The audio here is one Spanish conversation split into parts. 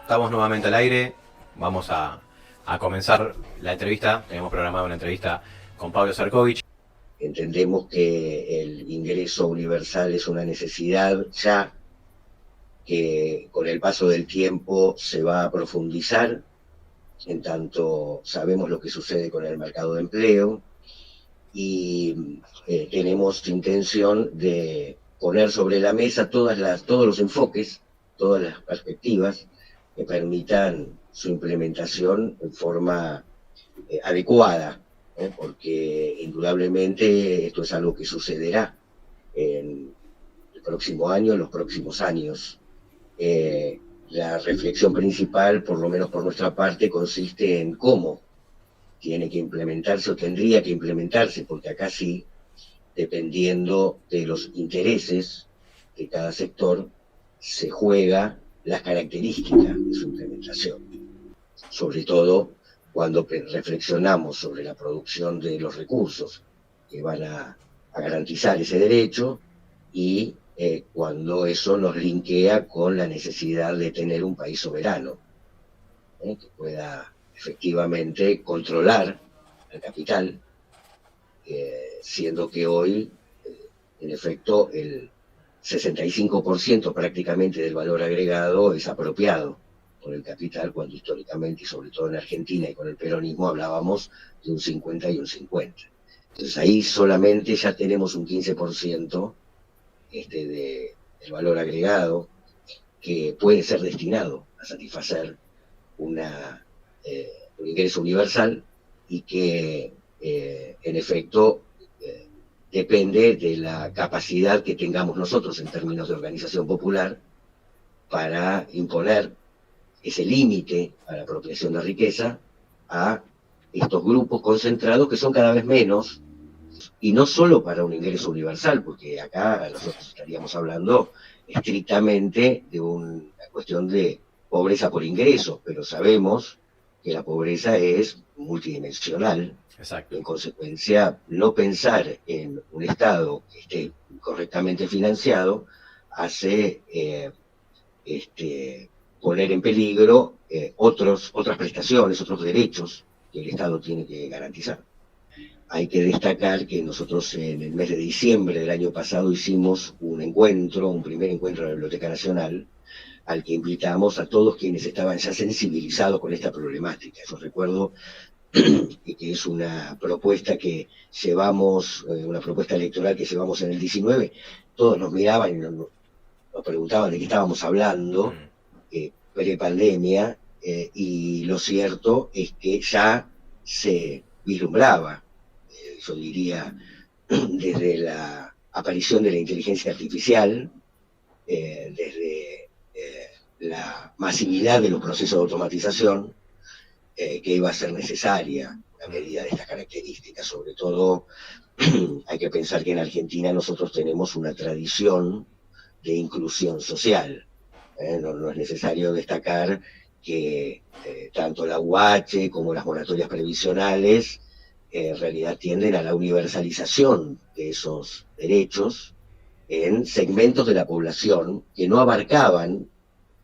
Estamos nuevamente al aire, vamos a comenzar la entrevista, tenemos programado una entrevista con Pablo Sarcovich. Entendemos que el ingreso universal es una necesidad ya que con el paso del tiempo se va a profundizar, en tanto sabemos lo que sucede con el mercado de empleo y tenemos intención de poner sobre la mesa todos los enfoques, todas las perspectivas que permitan su implementación en forma adecuada, porque indudablemente esto es algo que sucederá en el próximo año, en los próximos años. La reflexión principal, por lo menos por nuestra parte, consiste en cómo tiene que implementarse o tendría que implementarse, porque acá sí, dependiendo de los intereses de cada sector, se juega las características de su implementación. Sobre todo cuando reflexionamos sobre la producción de los recursos que van a garantizar ese derecho y cuando eso nos linkea con la necesidad de tener un país soberano, que pueda efectivamente controlar el capital, siendo que hoy, en efecto, el 65% prácticamente del valor agregado es apropiado por el capital, cuando históricamente, y sobre todo en Argentina y con el peronismo, hablábamos de un 50 y un 50. Entonces ahí solamente ya tenemos un 15% del valor agregado que puede ser destinado a satisfacer un ingreso universal y que en efecto depende de la capacidad que tengamos nosotros en términos de organización popular para imponer ese límite a la apropiación de riqueza a estos grupos concentrados que son cada vez menos, y no solo para un ingreso universal, porque acá nosotros estaríamos hablando estrictamente de una cuestión de pobreza por ingreso, pero sabemos que la pobreza es multidimensional. Exacto. En consecuencia, no pensar en un Estado que esté correctamente financiado hace poner en peligro otras prestaciones, otros derechos que el Estado tiene que garantizar. Hay que destacar que nosotros en el mes de diciembre del año pasado hicimos un primer encuentro en la Biblioteca Nacional, al que invitamos a todos quienes estaban ya sensibilizados con esta problemática. Yo recuerdo que es una propuesta que llevamos, una propuesta electoral que llevamos en el 19, todos nos miraban y nos preguntaban de qué estábamos hablando, pre-pandemia, y lo cierto es que ya se vislumbraba, yo diría, desde la aparición de la inteligencia artificial, desde la masividad de los procesos de automatización, que iba a ser necesaria una medida de estas características. Sobre todo, hay que pensar que en Argentina nosotros tenemos una tradición de inclusión social. No es necesario destacar que tanto la UH como las moratorias previsionales en realidad tienden a la universalización de esos derechos en segmentos de la población que no abarcaban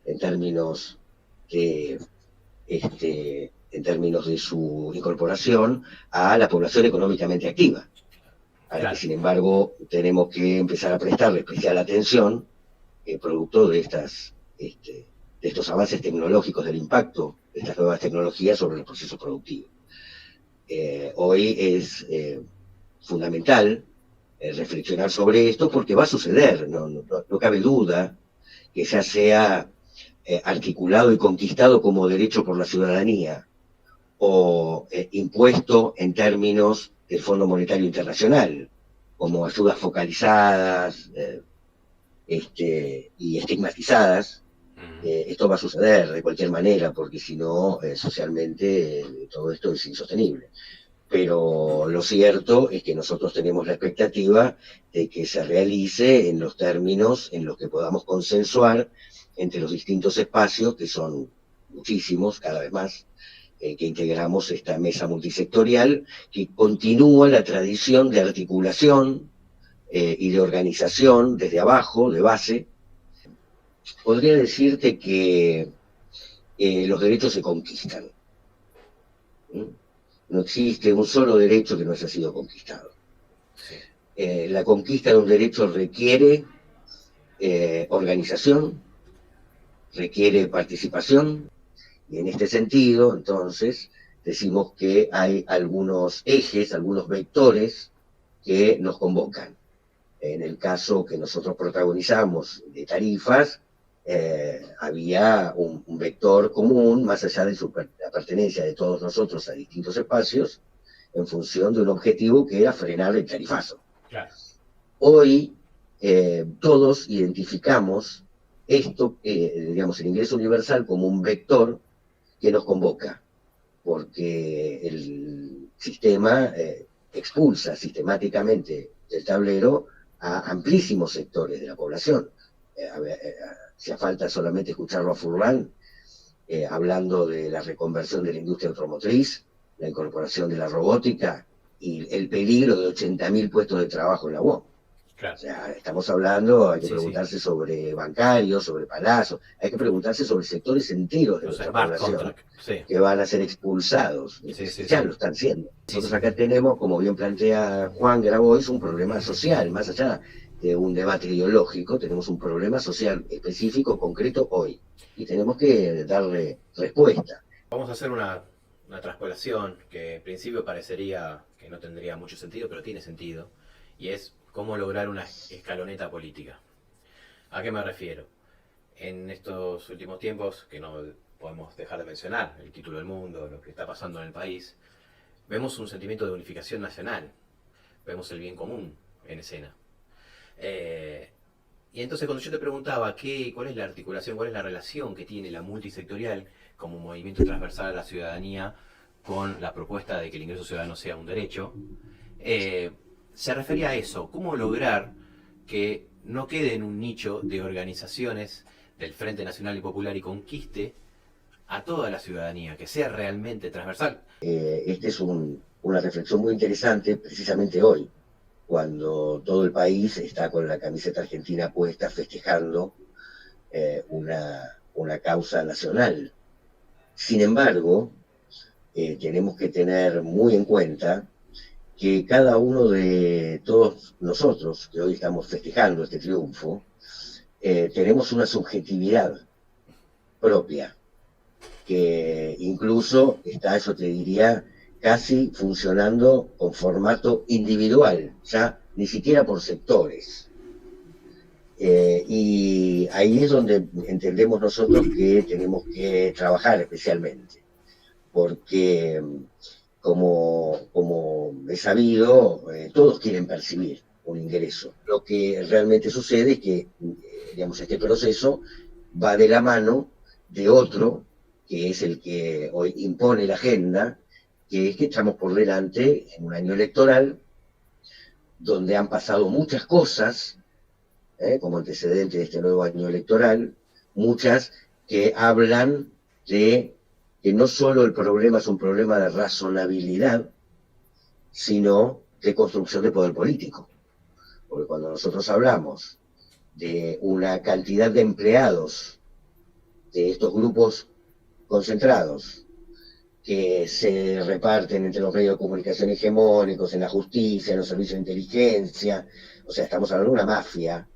en términos de su incorporación a la población económicamente activa, a la que sin embargo tenemos que empezar a prestarle especial atención, producto de estos avances tecnológicos, del impacto de estas nuevas tecnologías sobre los procesos productivos. Hoy es fundamental reflexionar sobre esto, porque va a suceder, no cabe duda que ya sea articulado y conquistado como derecho por la ciudadanía o impuesto en términos del Fondo Monetario Internacional, como ayudas focalizadas y estigmatizadas. Esto va a suceder de cualquier manera, porque si no, socialmente todo esto es insostenible. Pero lo cierto es que nosotros tenemos la expectativa de que se realice en los términos en los que podamos consensuar entre los distintos espacios, que son muchísimos, cada vez más, que integramos esta mesa multisectorial, que continúa la tradición de articulación y de organización desde abajo, de base. Podría decirte que los derechos se conquistan. ¿Mm? No existe un solo derecho que no haya sido conquistado. Sí. La conquista de un derecho requiere organización, requiere participación, y en este sentido, entonces, decimos que hay algunos ejes, algunos vectores que nos convocan. En el caso que nosotros protagonizamos de tarifas, había un vector común, más allá de la pertenencia de todos nosotros a distintos espacios, en función de un objetivo que era frenar el tarifazo. Claro. Hoy todos identificamos esto, digamos, el ingreso universal como un vector que nos convoca, porque el sistema expulsa sistemáticamente del tablero a amplísimos sectores de la población. Hacía falta solamente escucharlo a Furlan hablando de la reconversión de la industria automotriz, la incorporación de la robótica y el peligro de 80.000 puestos de trabajo en la UOM. Claro. O sea, estamos hablando, hay que Sí, preguntarse sobre bancarios, sobre palazos, hay que preguntarse sobre sectores enteros de Los nuestra smart población contract, sí. que van a ser expulsados. Sí, Ya sí. lo están siendo. Sí, Nosotros sí. acá tenemos, como bien plantea Juan Grabois, un problema social, más allá de un debate ideológico, tenemos un problema social específico, concreto hoy, y tenemos que darle respuesta. Vamos a hacer una traspolación que en principio parecería que no tendría mucho sentido, pero tiene sentido, y es cómo lograr una escaloneta política. ¿A qué me refiero? En estos últimos tiempos, que no podemos dejar de mencionar, el título del mundo, lo que está pasando en el país, vemos un sentimiento de unificación nacional, vemos el bien común en escena. Y entonces cuando yo te preguntaba cuál es la articulación, cuál es la relación que tiene la multisectorial como movimiento transversal a la ciudadanía con la propuesta de que el ingreso ciudadano sea un derecho, se refería a eso, cómo lograr que no quede en un nicho de organizaciones del Frente Nacional y Popular y conquiste a toda la ciudadanía, que sea realmente transversal. Esta es una reflexión muy interesante precisamente hoy, cuando todo el país está con la camiseta argentina puesta festejando una causa nacional. Sin embargo, tenemos que tener muy en cuenta que cada uno de todos nosotros, que hoy estamos festejando este triunfo, tenemos una subjetividad propia, que incluso está, yo te diría, casi funcionando con formato individual, ya ni siquiera por sectores. Y ahí es donde entendemos nosotros que tenemos que trabajar especialmente, porque como es sabido, todos quieren percibir un ingreso. Lo que realmente sucede es que, digamos, este proceso va de la mano de otro, que es el que hoy impone la agenda, que es que estamos por delante en un año electoral donde han pasado muchas cosas, como antecedente de este nuevo año electoral, muchas que hablan de que no solo el problema es un problema de razonabilidad, sino de construcción de poder político. Porque cuando nosotros hablamos de una cantidad de empleados de estos grupos concentrados que se reparten entre los medios de comunicación hegemónicos, en la justicia, en los servicios de inteligencia, o sea, estamos hablando de una mafia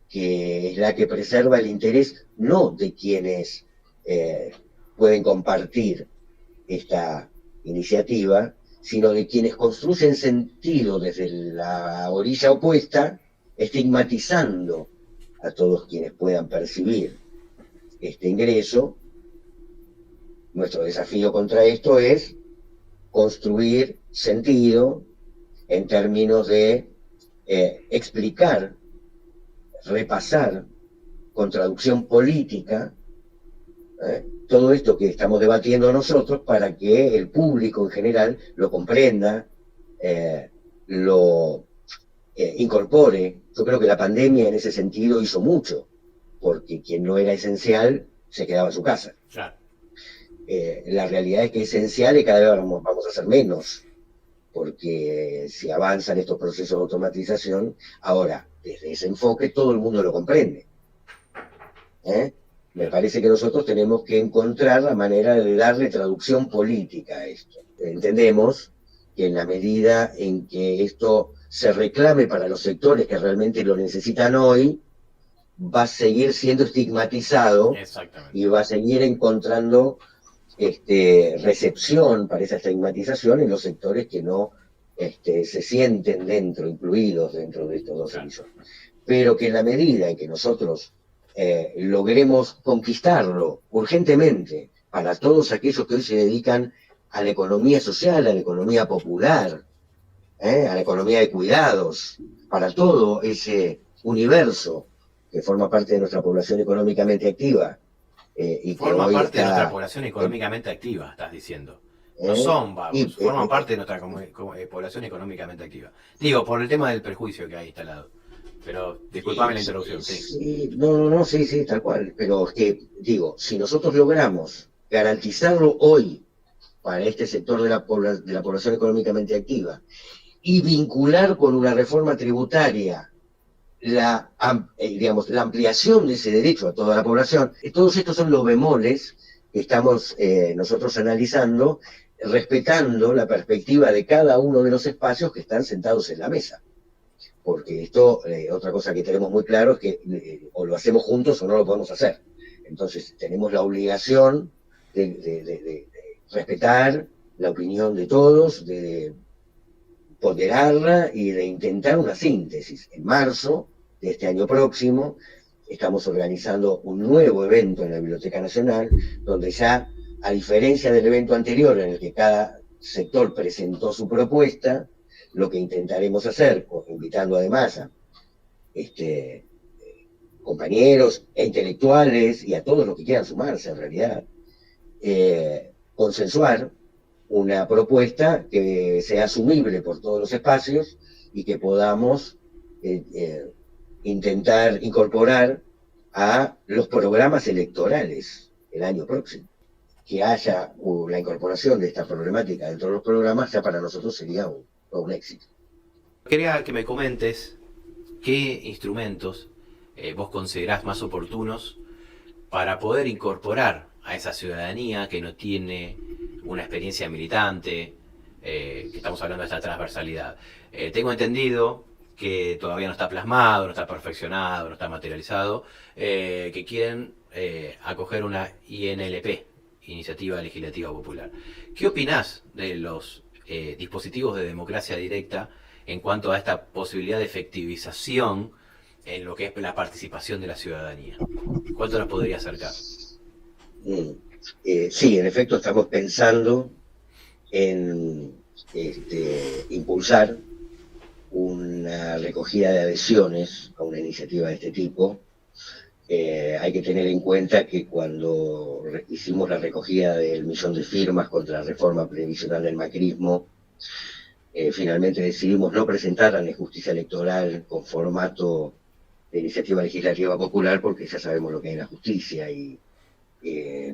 que es la que preserva el interés no de quienes pueden compartir esta iniciativa, sino de quienes construyen sentido desde la orilla opuesta, estigmatizando a todos quienes puedan percibir este ingreso. Nuestro desafío contra esto es construir sentido en términos de explicar, repasar con traducción política todo esto que estamos debatiendo nosotros para que el público en general lo comprenda, lo incorpore. Yo creo que la pandemia en ese sentido hizo mucho, porque quien no era esencial se quedaba en su casa. Claro. La realidad es que esenciales cada vez vamos a ser menos, porque si avanzan estos procesos de automatización, ahora, desde ese enfoque todo el mundo lo comprende. Me parece que nosotros tenemos que encontrar la manera de darle traducción política a esto. Entendemos que en la medida en que esto se reclame para los sectores que realmente lo necesitan hoy, va a seguir siendo estigmatizado y va a seguir encontrando recepción para esa estigmatización en los sectores que no se sienten incluidos dentro de estos dos emisores. Pero que en la medida en que nosotros logremos conquistarlo urgentemente para todos aquellos que hoy se dedican a la economía social, a la economía popular, a la economía de cuidados, para todo ese universo que forma parte de nuestra población económicamente activa. Y forma parte de nuestra población económicamente activa, estás diciendo. No son vagos, forman parte de nuestra población económicamente activa. Digo, por el tema del prejuicio que hay instalado. Pero disculpame la interrupción. Sí, sí, tal cual. Pero es que, digo, si nosotros logramos garantizarlo hoy para este sector de la población económicamente activa y vincular con una reforma tributaria la ampliación de ese derecho a toda la población, todos estos son los bemoles que estamos nosotros analizando, respetando la perspectiva de cada uno de los espacios que están sentados en la mesa. Porque esto, otra cosa que tenemos muy claro es que o lo hacemos juntos o no lo podemos hacer. Entonces tenemos la obligación de respetar la opinión de todos, de ponderarla y de intentar una síntesis. En marzo de este año próximo estamos organizando un nuevo evento en la Biblioteca Nacional, donde ya, a diferencia del evento anterior en el que cada sector presentó su propuesta, lo que intentaremos hacer, invitando además a compañeros e intelectuales y a todos los que quieran sumarse en realidad, consensuar una propuesta que sea asumible por todos los espacios y que podamos intentar incorporar a los programas electorales el año próximo. Que haya la incorporación de esta problemática dentro de los programas, ya para nosotros sería un éxito. Quería que me comentes qué instrumentos vos considerás más oportunos para poder incorporar a esa ciudadanía que no tiene una experiencia militante, que estamos hablando de esta transversalidad. Tengo entendido que todavía no está plasmado, no está perfeccionado, no está materializado, que quieren acoger una INLP, Iniciativa Legislativa Popular. ¿Qué opinás de los dispositivos de democracia directa en cuanto a esta posibilidad de efectivización en lo que es la participación de la ciudadanía? ¿Cuánto nos podría acercar? Sí, en efecto estamos pensando en impulsar una recogida de adhesiones a una iniciativa de este tipo. Hay que tener en cuenta que cuando hicimos la recogida del 1.000.000 de firmas contra la reforma previsional del macrismo, finalmente decidimos no presentarla en la justicia electoral con formato de iniciativa legislativa popular, porque ya sabemos lo que hay en la justicia y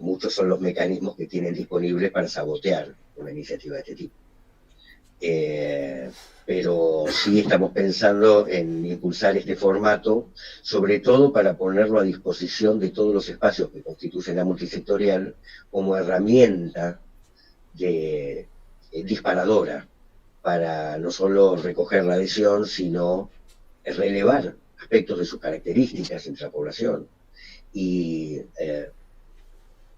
muchos son los mecanismos que tienen disponibles para sabotear una iniciativa de este tipo. Pero sí estamos pensando en impulsar este formato, sobre todo para ponerlo a disposición de todos los espacios que constituyen la multisectorial como herramienta disparadora para no solo recoger la adhesión, sino relevar aspectos de sus características entre la población y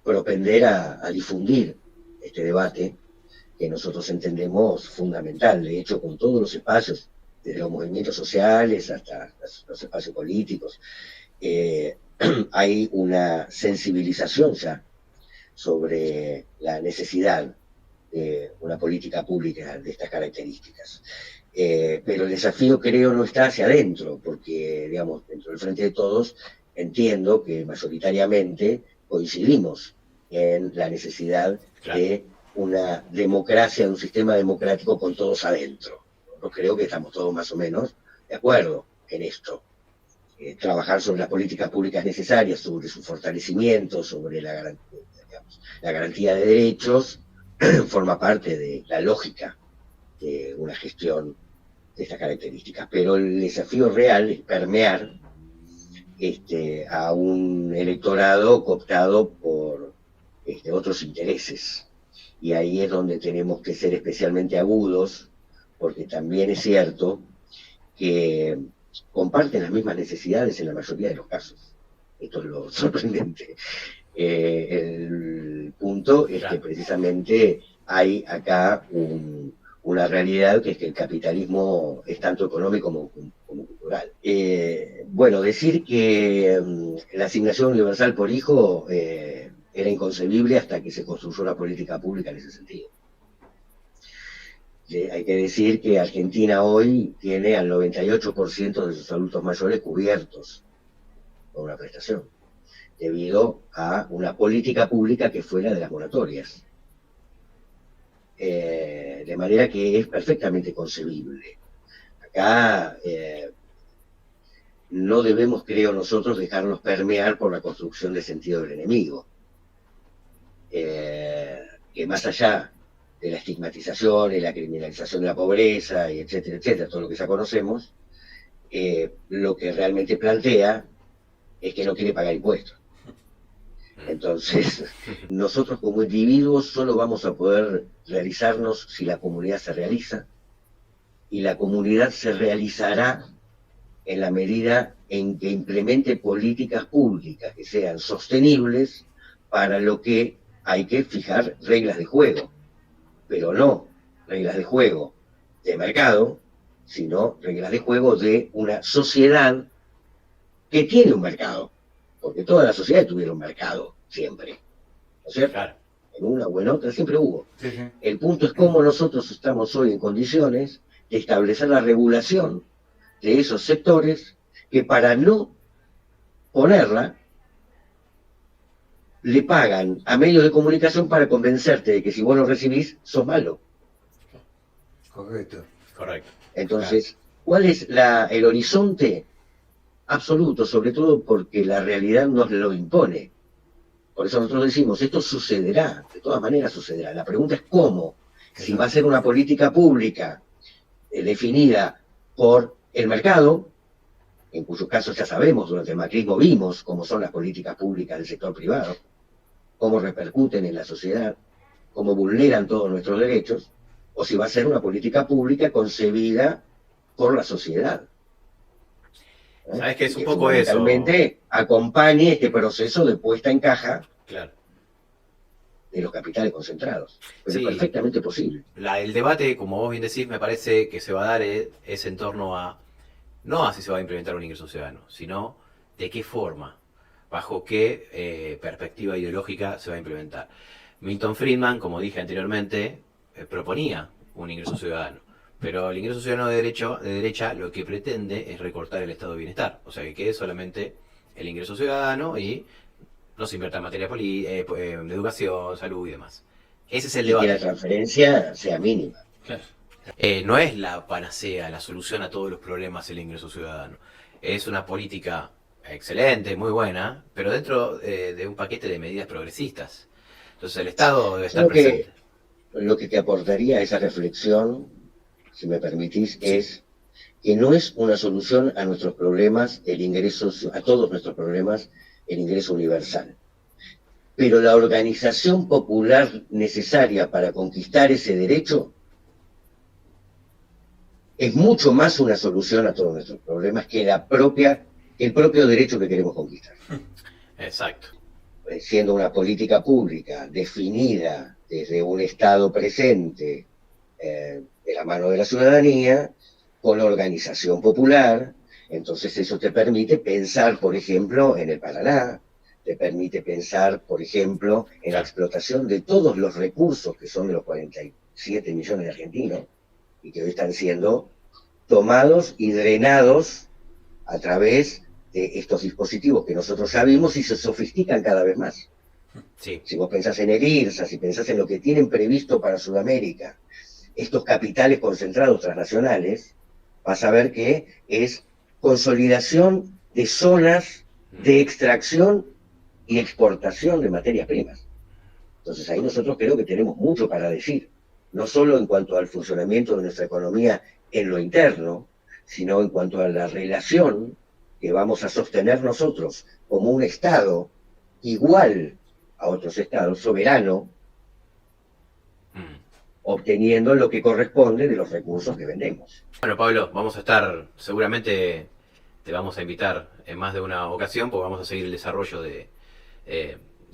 propender a difundir este debate que nosotros entendemos fundamental. De hecho, con todos los espacios, desde los movimientos sociales hasta los espacios políticos, hay una sensibilización ya sobre la necesidad de una política pública de estas características. Pero el desafío, creo, no está hacia adentro, porque, digamos, dentro del Frente de Todos, entiendo que mayoritariamente coincidimos en la necesidad de una democracia, un sistema democrático con todos adentro. Yo creo que estamos todos más o menos de acuerdo en esto. Trabajar sobre las políticas públicas necesarias, sobre su fortalecimiento, sobre la garantía de derechos, forma parte de la lógica de una gestión de estas características. Pero el desafío real es permear a un electorado cooptado por otros intereses. Y ahí es donde tenemos que ser especialmente agudos, porque también es cierto que comparten las mismas necesidades en la mayoría de los casos. Esto es lo sorprendente. El punto es que precisamente hay acá una realidad que es que el capitalismo es tanto económico como cultural. Bueno, decir que la asignación universal por hijo era inconcebible hasta que se construyó una política pública en ese sentido. Hay que decir que Argentina hoy tiene al 98% de sus adultos mayores cubiertos por una prestación, debido a una política pública que fue la de las moratorias. De manera que es perfectamente concebible. Acá no debemos, creo nosotros, dejarnos permear por la construcción de sentido del enemigo. Que más allá de la estigmatización y la criminalización de la pobreza, y etcétera, etcétera, todo lo que ya conocemos, lo que realmente plantea es que no quiere pagar impuestos. Entonces, nosotros como individuos solo vamos a poder realizarnos si la comunidad se realiza, y la comunidad se realizará en la medida en que implemente políticas públicas que sean sostenibles, para lo que hay que fijar reglas de juego, pero no reglas de juego de mercado, sino reglas de juego de una sociedad que tiene un mercado, porque todas las sociedades tuvieron mercado, siempre, ¿no es cierto? Claro. En una o en otra siempre hubo. Sí, sí. El punto es cómo nosotros estamos hoy en condiciones de establecer la regulación de esos sectores que, para no ponerla, le pagan a medios de comunicación para convencerte de que si vos lo recibís, sos malo. Correcto. Correcto. Entonces, ¿cuál es el horizonte absoluto? Sobre todo porque la realidad nos lo impone. Por eso nosotros decimos, esto sucederá, de todas maneras sucederá. La pregunta es cómo. Si va a ser una política pública definida por el mercado, en cuyos casos ya sabemos, durante el macrismo vimos cómo son las políticas públicas del sector privado, cómo repercuten en la sociedad, cómo vulneran todos nuestros derechos, o si va a ser una política pública concebida por la sociedad. ¿Sabes qué es un que poco eso? fundamentalmente acompañe este proceso de puesta en caja Claro. de los capitales concentrados. Pero Sí. es perfectamente posible. El debate, como vos bien decís, me parece que se va a dar es en torno a, no a si se va a implementar un ingreso ciudadano, sino de qué forma, bajo qué perspectiva ideológica se va a implementar. Milton Friedman, como dije anteriormente, proponía un ingreso ciudadano, pero el ingreso ciudadano de derecha lo que pretende es recortar el estado de bienestar, o sea que quede solamente el ingreso ciudadano y no se invierta en materia de educación, salud y demás. Ese es el Y que la debate. transferencia sea mínima. No es la panacea, la solución a todos los problemas el ingreso ciudadano. Es una política excelente, muy buena, pero dentro de un paquete de medidas progresistas. Entonces el Estado debe estar presente. Lo que te aportaría a esa reflexión, si me permitís, es que no es una solución a nuestros problemas el ingreso, a todos nuestros problemas, el ingreso universal. Pero la organización popular necesaria para conquistar ese derecho es mucho más una solución a todos nuestros problemas que el propio derecho que queremos conquistar. Exacto. Siendo una política pública definida desde un Estado presente, de la mano de la ciudadanía, con la organización popular, entonces eso te permite pensar, por ejemplo, en el Paraná, te permite pensar, por ejemplo, en la explotación de todos los recursos que son de los 47 millones de argentinos, y que hoy están siendo tomados y drenados a través de estos dispositivos que nosotros ya vimos y se sofistican cada vez más. Sí. Si vos pensás en el IRSA, si pensás en lo que tienen previsto para Sudamérica, estos capitales concentrados transnacionales, vas a ver que es consolidación de zonas de extracción y exportación de materias primas. Entonces ahí nosotros creo que tenemos mucho para decir, no solo en cuanto al funcionamiento de nuestra economía en lo interno, sino en cuanto a la relación que vamos a sostener nosotros como un Estado igual a otros estados, soberano, obteniendo lo que corresponde de los recursos que vendemos. Bueno, Pablo, vamos a estar, seguramente te vamos a invitar en más de una ocasión, porque vamos a seguir el desarrollo de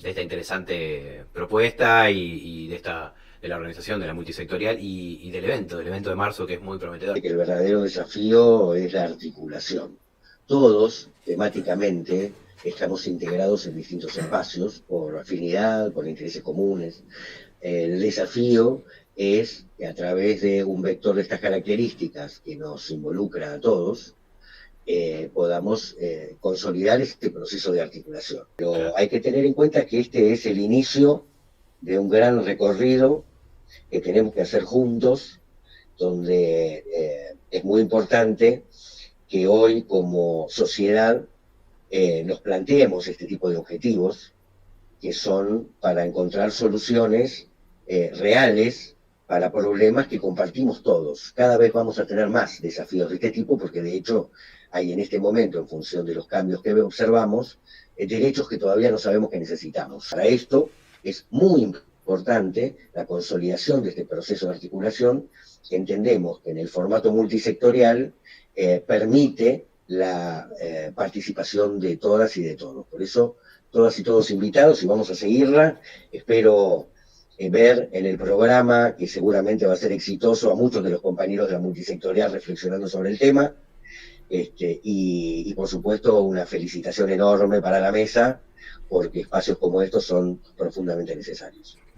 esta interesante propuesta y de la organización de la multisectorial y del evento de marzo, que es muy prometedor. Que el verdadero desafío es la articulación. Todos, temáticamente, estamos integrados en distintos espacios por afinidad, por intereses comunes. El desafío es que a través de un vector de estas características que nos involucra a todos, podamos consolidar este proceso de articulación. Pero hay que tener en cuenta que este es el inicio de un gran recorrido que tenemos que hacer juntos, donde es muy importante que hoy como sociedad nos planteemos este tipo de objetivos, que son para encontrar soluciones reales para problemas que compartimos todos. Cada vez vamos a tener más desafíos de este tipo, porque de hecho hay en este momento, en función de los cambios que observamos, derechos que todavía no sabemos que necesitamos. Para esto es muy importante la consolidación de este proceso de articulación, que entendemos que en el formato multisectorial permite la participación de todas y de todos. Por eso, todas y todos invitados, y vamos a seguirla. Espero ver en el programa, que seguramente va a ser exitoso, a muchos de los compañeros de la multisectorial reflexionando sobre el tema. Y por supuesto una felicitación enorme para la mesa, porque espacios como estos son profundamente necesarios.